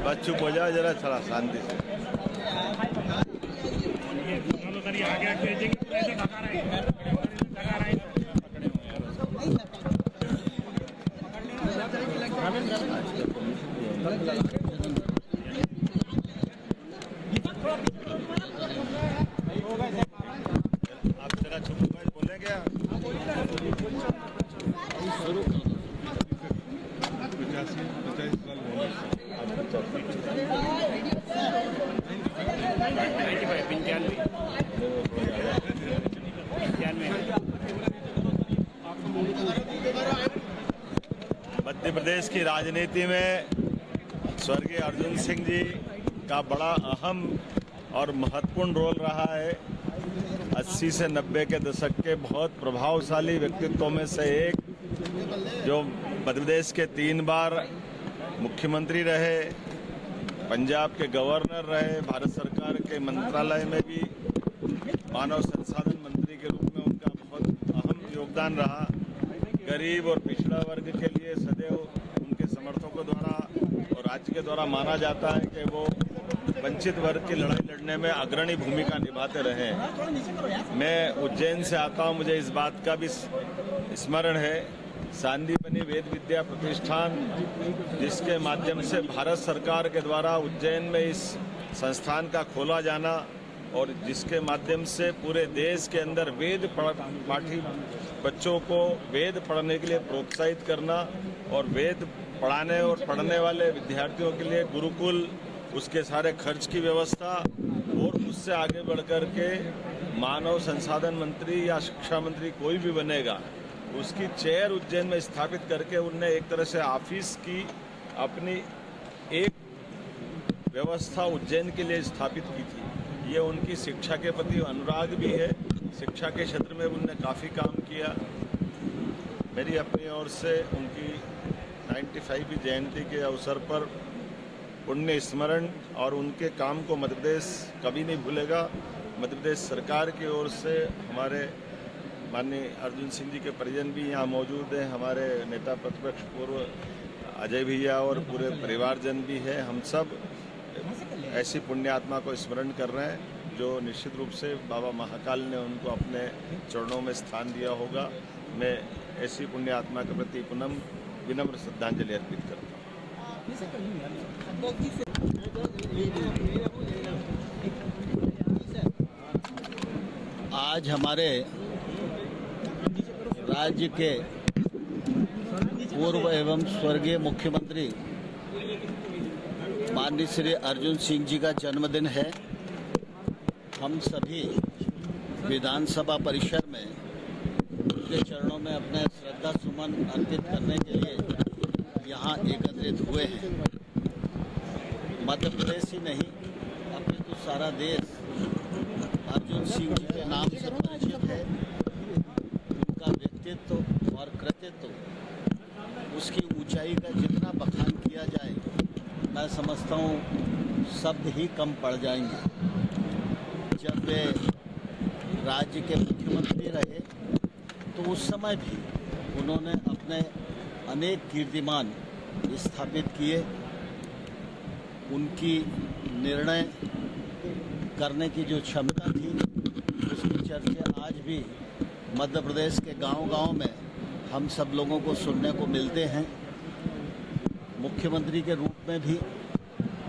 बस चुप हो जाओ जरा, थोड़ा शांति से। आप जरा चुप होकर बोले क्या? शुरू 95 मध्य प्रदेश की राजनीति में स्वर्गीय अर्जुन सिंह जी का बड़ा अहम और महत्वपूर्ण रोल रहा है। 80 से 90 के दशक के बहुत प्रभावशाली व्यक्तित्वों में से एक, जो मध्य प्रदेश के 3 बार मुख्यमंत्री रहे, पंजाब के गवर्नर रहे, भारत सरकार के मंत्रालय में भी मानव संसाधन मंत्री के रूप में उनका बहुत अहम योगदान रहा। गरीब और पिछड़ा वर्ग के लिए सदैव उनके समर्थकों द्वारा और राज्य के द्वारा माना जाता है कि वो वंचित वर्ग की लड़ाई लड़ने में अग्रणी भूमिका निभाते रहे। मैं उज्जैन से आता हूँ, मुझे इस बात का भी स्मरण है। सांदीपनि वेद विद्या प्रतिष्ठान, जिसके माध्यम से भारत सरकार के द्वारा उज्जैन में इस संस्थान का खोला जाना और जिसके माध्यम से पूरे देश के अंदर वेद पाठी बच्चों को वेद पढ़ने के लिए प्रोत्साहित करना और वेद पढ़ाने और पढ़ने वाले विद्यार्थियों के लिए गुरुकुल, उसके सारे खर्च की व्यवस्था, और उससे आगे बढ़कर के मानव संसाधन मंत्री या शिक्षा मंत्री कोई भी बनेगा, उसकी चेयर उज्जैन में स्थापित करके उनने एक तरह से ऑफिस की अपनी एक व्यवस्था उज्जैन के लिए स्थापित की थी। ये उनकी शिक्षा के प्रति अनुराग भी है। शिक्षा के क्षेत्र में उनने काफ़ी काम किया। मेरी अपनी ओर से उनकी 95वीं जयंती के अवसर पर पुण्य स्मरण और उनके काम को मध्य प्रदेश कभी नहीं भूलेगा। मध्य प्रदेश सरकार की ओर से हमारे माननीय अर्जुन सिंह जी के परिजन भी यहाँ मौजूद हैं, हमारे नेता प्रतिपक्ष पूर्व अजय भैया और पूरे परिवारजन भी हैं। हम सब ऐसी पुण्य आत्मा को स्मरण कर रहे हैं जो निश्चित रूप से बाबा महाकाल ने उनको अपने चरणों में स्थान दिया होगा। मैं ऐसी पुण्य आत्मा के प्रति पुनः विनम्र श्रद्धांजलि अर्पित करता हूँ। आज हमारे राज्य के पूर्व एवं स्वर्गीय मुख्यमंत्री माननीय श्री अर्जुन सिंह जी का जन्मदिन है। हम सभी विधानसभा परिसर में उनके चरणों में अपने श्रद्धा सुमन अर्पित करने के लिए यहाँ एकत्रित हुए हैं। मध्य प्रदेश ही नहीं, अपने तो सारा देश अर्जुन सिंह जी के नाम से परिचित है। उनका व्यक्तित्व और कृतित्व, उसकी ऊंचाई का जितना बखान किया जाए, मैं समझता हूँ शब्द ही कम पड़ जाएंगे। जब वे राज्य के मुख्यमंत्री रहे तो उस समय भी उन्होंने अपने अनेक कीर्तिमान स्थापित किए। उनकी निर्णय करने की जो क्षमता थी, उसकी चर्चा आज भी मध्य प्रदेश के गांव-गांव में हम सब लोगों को सुनने को मिलते हैं। मुख्यमंत्री के रूप में भी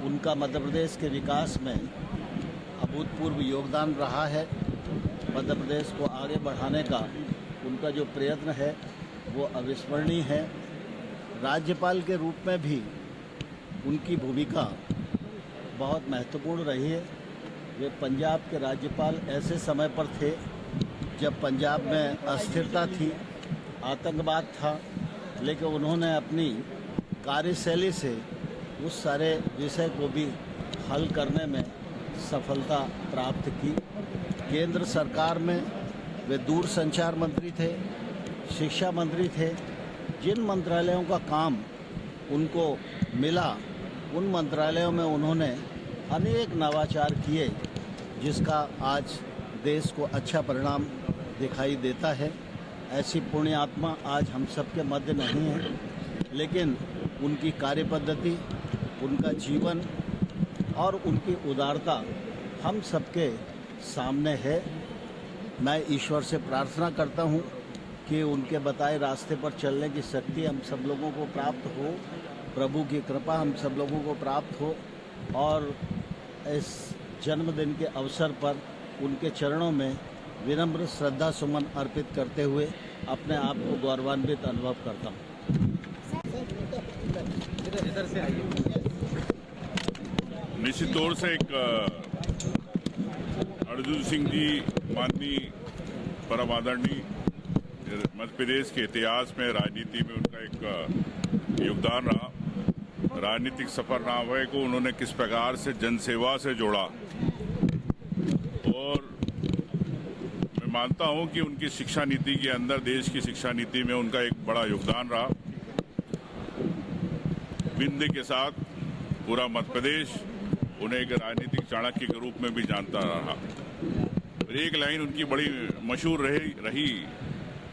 उनका मध्य प्रदेश के विकास में अभूतपूर्व योगदान रहा है। मध्य प्रदेश को आगे बढ़ाने का उनका जो प्रयत्न है वो अविस्मरणीय है। राज्यपाल के रूप में भी उनकी भूमिका बहुत महत्वपूर्ण रही है। वे पंजाब के राज्यपाल ऐसे समय पर थे जब पंजाब में अस्थिरता थी, आतंकवाद था, लेकिन उन्होंने अपनी कार्यशैली से उस सारे विषय को भी हल करने में सफलता प्राप्त की। केंद्र सरकार में वे दूरसंचार मंत्री थे, शिक्षा मंत्री थे। जिन मंत्रालयों का काम उनको मिला, उन मंत्रालयों में उन्होंने अनेक नवाचार किए, जिसका आज देश को अच्छा परिणाम दिखाई देता है। ऐसी पुण्य आत्मा आज हम सबके मध्य नहीं है, लेकिन उनकी कार्य पद्धति, उनका जीवन और उनकी उदारता हम सबके सामने है। मैं ईश्वर से प्रार्थना करता हूँ कि उनके बताए रास्ते पर चलने की शक्ति हम सब लोगों को प्राप्त हो, प्रभु की कृपा हम सब लोगों को प्राप्त हो और इस जन्मदिन के अवसर पर उनके चरणों में विनम्र श्रद्धा सुमन अर्पित करते हुए अपने आप को गौरवान्वित अनुभव करता हूँ। निश्चित तौर से एक अर्जुन सिंह जी माननीय परम आदरणीय मध्य प्रदेश के इतिहास में राजनीति में उनका एक योगदान रहा। राजनीतिक सफरनामे को उन्होंने किस प्रकार से जनसेवा से जोड़ा और मैं मानता हूं कि उनकी शिक्षा नीति के अंदर, देश की शिक्षा नीति में उनका एक बड़ा योगदान रहा। विंध्य के साथ पूरा मध्य प्रदेश उन्हें एक राजनीतिक चाणक्य के रूप में भी जानता रहा। और एक लाइन उनकी बड़ी मशहूर रही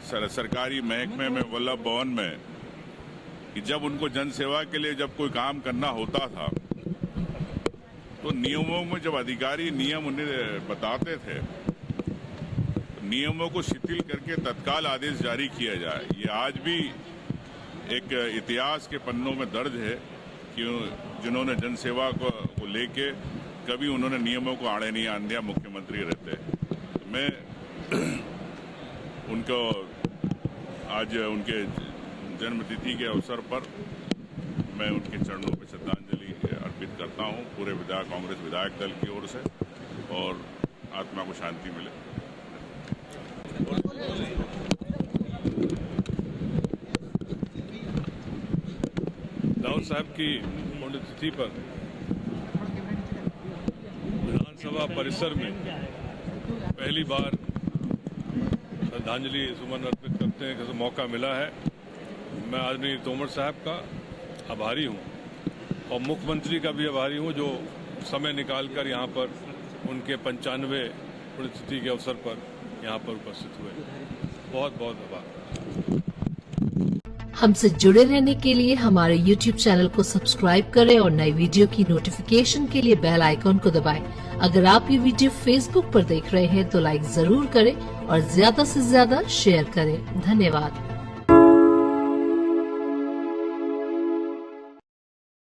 सरकारी महकमे में, वल्लभ भवन में, कि जब उनको जनसेवा के लिए जब कोई काम करना होता था तो नियमों में जब अधिकारी नियम उन्हें बताते थे, नियमों को शिथिल करके तत्काल आदेश जारी किया जाए। ये आज भी एक इतिहास के पन्नों में दर्ज है कि जिन्होंने जनसेवा को लेके कभी उन्होंने नियमों को आड़े नहीं आने दिया, मुख्यमंत्री रहते। तो मैं उनको आज उनके जन्मतिथि के अवसर पर मैं उनके चरणों में श्रद्धांजलि अर्पित करता हूं पूरे कांग्रेस विधायक दल की ओर से, और आत्मा को शांति मिले। राउत साहब की पुण्यतिथि पर विधानसभा परिसर में पहली बार श्रद्धांजलि सुमन अर्पित करते हैं कि मौका मिला है। मैं आदरणीय तोमर साहब का आभारी हूं और मुख्यमंत्री का भी आभारी हूं जो समय निकालकर यहां पर उनके 95वें पुण्यतिथि के अवसर पर यहां पर उपस्थित हुए। बहुत बहुत आभार। हमसे जुड़े रहने के लिए हमारे YouTube चैनल को सब्सक्राइब करें और नई वीडियो की नोटिफिकेशन के लिए बेल आइकॉन को दबाएं। अगर आप ये वीडियो Facebook पर देख रहे हैं तो लाइक जरूर करें और ज्यादा से ज्यादा शेयर करें। धन्यवाद।